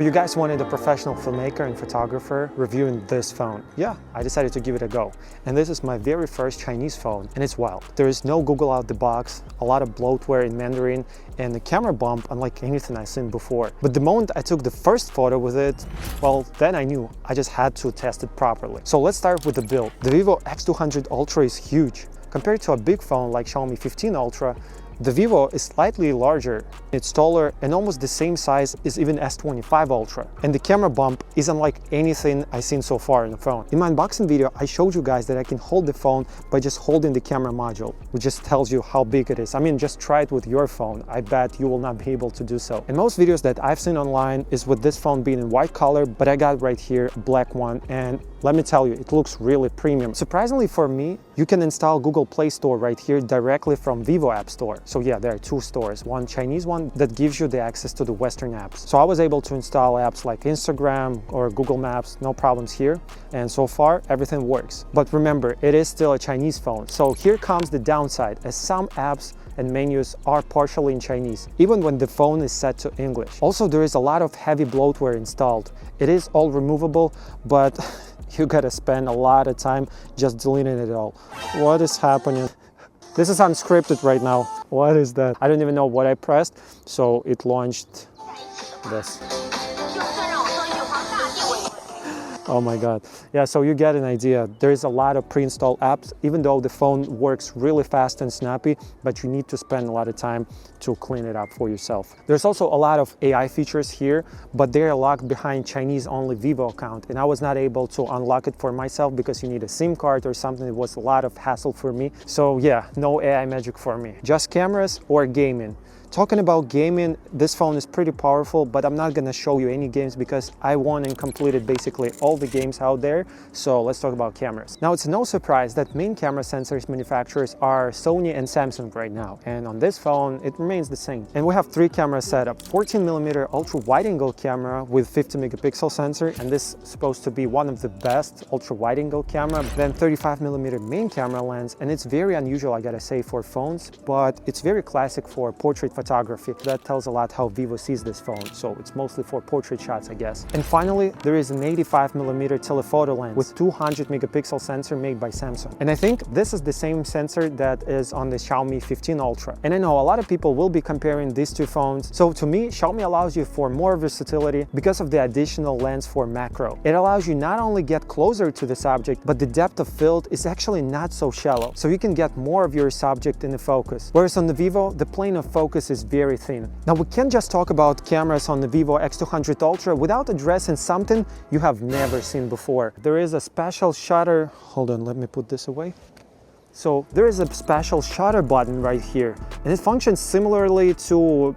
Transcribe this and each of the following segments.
You guys wanted a professional filmmaker and photographer reviewing this phone. Yeah, I decided to give it a go. And this is my very first Chinese phone, and it's wild. There is no Google out the box, a lot of bloatware in Mandarin, and the camera bump unlike anything I've seen before. But the moment I took the first photo with it, well, then I knew I just had to test it properly. So let's start with the build. The Vivo X200 Ultra is huge. Compared to a big phone like Xiaomi 15 Ultra, the Vivo is slightly larger, it's taller and almost the same size as even S25 Ultra. And the camera bump is unlike anything I've seen so far in the phone. In my unboxing video, I showed you guys that I can hold the phone by just holding the camera module, which just tells you how big it is. I mean, just try it with your phone. I bet you will not be able to do so. And most videos that I've seen online is with this phone being in white color, but I got right here a black one, and let me tell you, it looks really premium. Surprisingly for me, you can install Google Play Store right here directly from Vivo App Store. So yeah, there are two stores, one Chinese one that gives you the access to the Western apps. So I was able to install apps like Instagram or Google Maps, no problems here. And so far, everything works. But remember, it is still a Chinese phone. So here comes the downside, as some apps and menus are partially in Chinese, even when the phone is set to English. Also, there is a lot of heavy bloatware installed. It is all removable, but you gotta spend a lot of time just deleting it all. What is happening? This is unscripted right now. What is that? I don't even know what I pressed, so it launched this. Oh my God. Yeah, so you get an idea. There is a lot of pre-installed apps, even though the phone works really fast and snappy, but you need to spend a lot of time to clean it up for yourself. There's also a lot of AI features here, but they're locked behind Chinese-only Vivo account, and I was not able to unlock it for myself because you need a SIM card or something. It was a lot of hassle for me. So yeah, no AI magic for me. Just cameras or gaming. Talking about gaming, this phone is pretty powerful, but I'm not gonna show you any games because I won and completed basically all the games out there. So let's talk about cameras. Now, it's no surprise that main camera sensors manufacturers are Sony and Samsung right now. And on this phone, it remains the same. And we have three camera setup: 14mm ultra wide angle camera with 50 megapixel sensor. And this is supposed to be one of the best ultra wide angle camera. Then 35mm main camera lens. And it's very unusual, I gotta say, for phones, but it's very classic for portrait photography. That tells a lot how Vivo sees this phone, so it's mostly for portrait shots, I guess. And finally, there is an 85mm telephoto lens with 200 megapixel sensor made by Samsung. And I think this is the same sensor that is on the Xiaomi 15 Ultra. And I know a lot of people will be comparing these two phones. So to me, Xiaomi allows you for more versatility because of the additional lens for macro. It allows you not only get closer to the subject, but the depth of field is actually not so shallow. So you can get more of your subject in the focus. Whereas on the Vivo, the plane of focus is very thin. Now, we can't just talk about cameras on the Vivo X200 Ultra without addressing something you have never seen before. There is a special shutter. Hold on, let me put this away. So there is a special shutter button right here, and it functions similarly to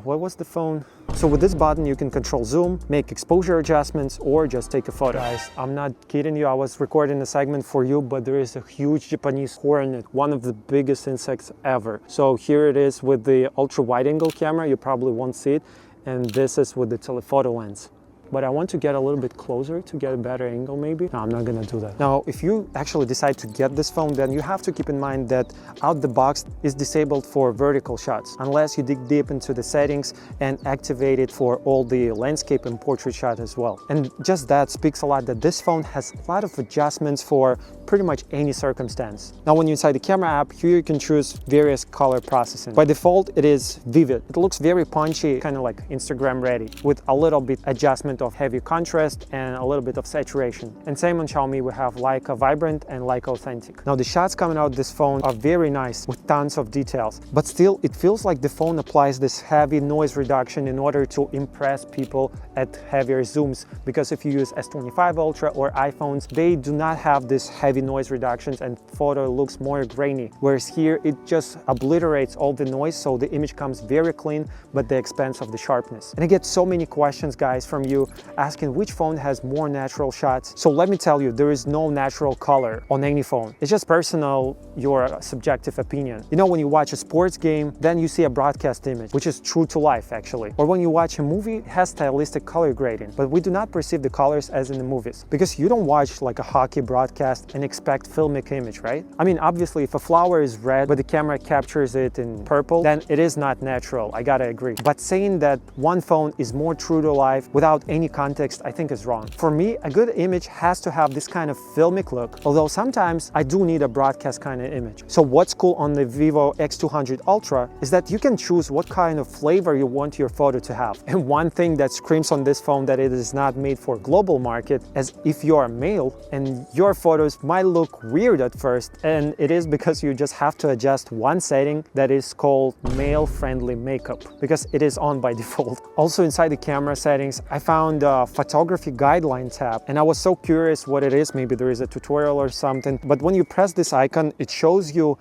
what was the phone? So with this button, you can control zoom, make exposure adjustments, or just take a photo. Guys, I'm not kidding you. I was recording a segment for you, but there is a huge Japanese hornet, one of the biggest insects ever. So here it is with the ultra wide angle camera. You probably won't see it. And this is with the telephoto lens. But I want to get a little bit closer to get a better angle maybe. No, I'm not gonna do that. Now, if you actually decide to get this phone, then you have to keep in mind that out the box is disabled for vertical shots, unless you dig deep into the settings and activate it for all the landscape and portrait shot as well. And just that speaks a lot that this phone has a lot of adjustments for pretty much any circumstance. Now, when you're inside the camera app, here you can choose various color processing. By default, it is vivid. It looks very punchy, kind of like Instagram ready, with a little bit adjustment of heavy contrast and a little bit of saturation. And same on Xiaomi, we have Leica Vibrant and Leica Authentic. Now, the shots coming out of this phone are very nice with tons of details, but still it feels like the phone applies this heavy noise reduction in order to impress people at heavier zooms, because if you use S25 Ultra or iPhones, they do not have this heavy noise reductions and photo looks more grainy, whereas here it just obliterates all the noise, so the image comes very clean but at the expense of the sharpness. And I get so many questions, guys, from you asking which phone has more natural shots. So let me tell you, there is no natural color on any phone. It's just personal, your subjective opinion. You know, when you watch a sports game, then you see a broadcast image, which is true to life actually. Or when you watch a movie, it has stylistic color grading, but we do not perceive the colors as in the movies, because you don't watch like a hockey broadcast and and expect filmic image, right? I mean, obviously, if a flower is red, but the camera captures it in purple, then it is not natural, I gotta agree. But saying that one phone is more true to life without any context, I think is wrong. For me, a good image has to have this kind of filmic look, although sometimes I do need a broadcast kind of image. So what's cool on the Vivo X200 Ultra is that you can choose what kind of flavor you want your photo to have. And one thing that screams on this phone that it is not made for global market, as if you are male and your photos might look weird at first, and it is because you just have to adjust one setting that is called male-friendly makeup, because it is on by default. Also inside the camera settings, I found a photography guideline tab, and I was so curious what it is. Maybe there is a tutorial or something, but when you press this icon, it shows you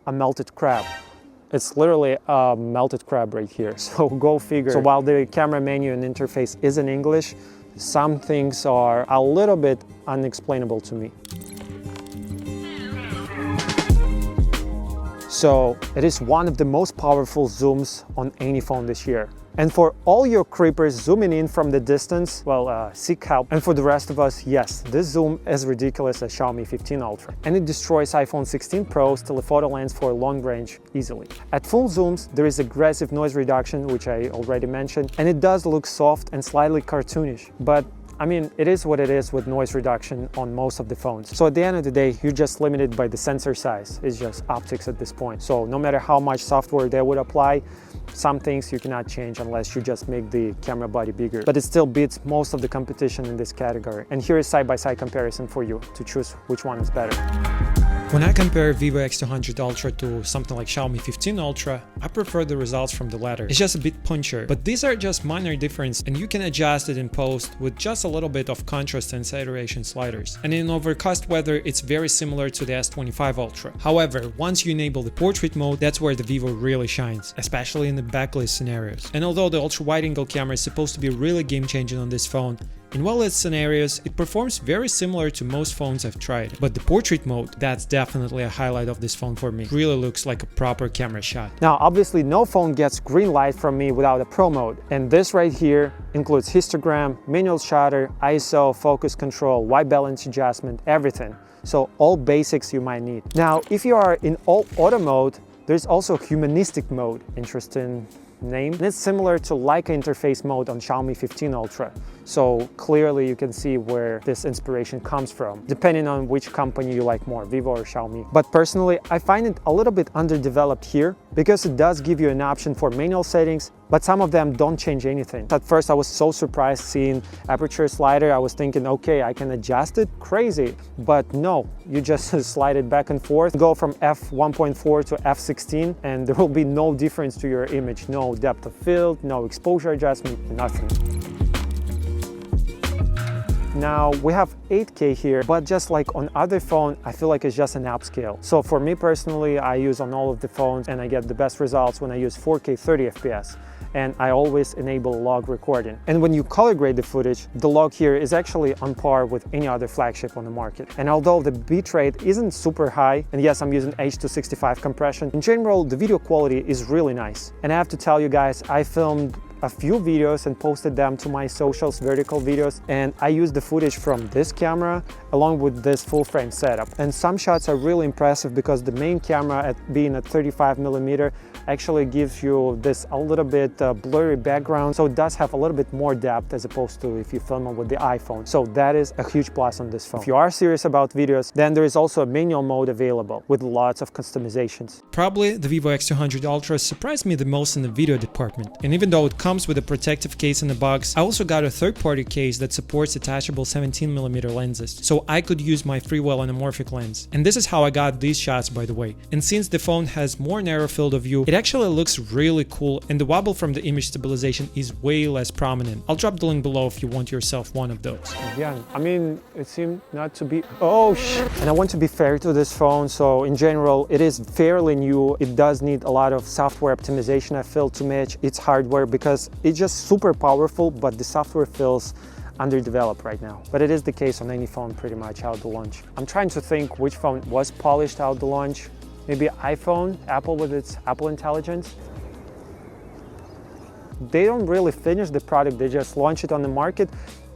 a melted crab. It's literally a melted crab right here, so go figure. So while the camera menu and interface is in English, some things are a little bit unexplainable to me. So it is one of the most powerful zooms on any phone this year. And for all your creepers zooming in from the distance, well, seek help. And for the rest of us, yes, this zoom is ridiculous as Xiaomi 15 Ultra. And it destroys iPhone 16 Pro's telephoto lens for long range easily. At full zooms, there is aggressive noise reduction, which I already mentioned, and it does look soft and slightly cartoonish. But I mean, it is what it is with noise reduction on most of the phones. So at the end of the day, you're just limited by the sensor size. It's just optics at this point. So no matter how much software they would apply, some things you cannot change unless you just make the camera body bigger. But it still beats most of the competition in this category. And here is side-by-side comparison for you to choose which one is better. When I compare Vivo X200 Ultra to something like Xiaomi 15 Ultra, I prefer the results from the latter. It's just a bit punchier, but these are just minor differences and you can adjust it in post with just a little bit of contrast and saturation sliders. And in overcast weather, it's very similar to the S25 Ultra. However, once you enable the portrait mode, that's where the Vivo really shines, especially in the backlit scenarios. And although the ultra wide angle camera is supposed to be really game changing on this phone, in well-lit scenarios, it performs very similar to most phones I've tried. But the portrait mode, that's definitely a highlight of this phone for me. It really looks like a proper camera shot. Now, obviously, no phone gets green light from me without a pro mode. And this right here includes histogram, manual shutter, ISO, focus control, white balance adjustment, everything. So all basics you might need. Now, if you are in all auto mode, there's also Humanistic mode. Interesting name. And it's similar to Leica interface mode on Xiaomi 15 Ultra. So clearly you can see where this inspiration comes from, depending on which company you like more, Vivo or Xiaomi. But personally, I find it a little bit underdeveloped here because it does give you an option for manual settings, but some of them don't change anything. At first, I was so surprised seeing aperture slider. I was thinking, okay, I can adjust it, crazy. But no, you just slide it back and forth, go from f1.4 to f16, and there will be no difference to your image. No depth of field, no exposure adjustment, nothing. Now we have 8K here, but just like on other phone, I feel like it's just an upscale. So for me personally, I use on all of the phones and I get the best results when I use 4K 30 FPS. And I always enable log recording. And when you color grade the footage, the log here is actually on par with any other flagship on the market. And although the bitrate isn't super high, and yes, I'm using H.265 compression, in general, the video quality is really nice. And I have to tell you guys, I filmed a few videos and posted them to my socials, vertical videos, and I used the footage from this camera along with this full frame setup. And some shots are really impressive because the main camera, being at 35mm, actually gives you this a little bit blurry background, so it does have a little bit more depth as opposed to if you film it with the iPhone. So that is a huge plus on this phone. If you are serious about videos, then there is also a manual mode available with lots of customizations. Probably the Vivo X200 Ultra surprised me the most in the video department, and even though it comes with a protective case in the box, I also got a third-party case that supports attachable 17mm lenses, so I could use my freewheel anamorphic lens. And this is how I got these shots, by the way. And since the phone has more narrow field of view, it actually looks really cool, and the wobble from the image stabilization is way less prominent. I'll drop the link below if you want yourself one of those. Yeah, I mean, it seemed not to be... Oh, shit! And I want to be fair to this phone, so in general, it is fairly new. It does need a lot of software optimization, I feel, to match its hardware, because it's just super powerful, but the software feels underdeveloped right now. But it is the case on any phone pretty much out the launch. I'm trying to think which phone was polished out the launch. Maybe iPhone, Apple with its Apple Intelligence. they don't really finish the product, they just launch it on the market,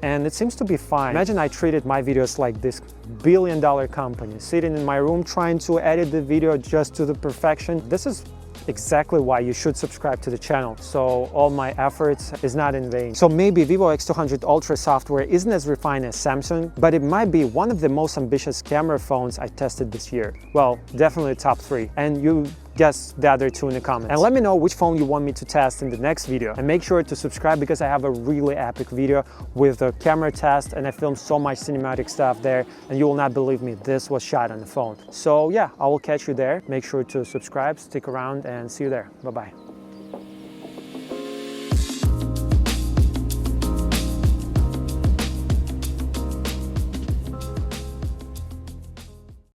and it seems to be fine. Imagine I treated my videos like this billion-dollar company, sitting in my room trying to edit the video just to the perfection. This is exactly why you should subscribe to the channel, so all my efforts is not in vain. So maybe Vivo X200 Ultra software isn't as refined as Samsung, but it might be one of the most ambitious camera phones I tested this year. Well, definitely top 3. And you guess the other 2 in the comments. And let me know which phone you want me to test in the next video. And make sure to subscribe because I have a really epic video with a camera test, and I filmed so much cinematic stuff there, and you will not believe me, this was shot on the phone. So yeah, I will catch you there. Make sure to subscribe, stick around, and see you there. Bye-bye.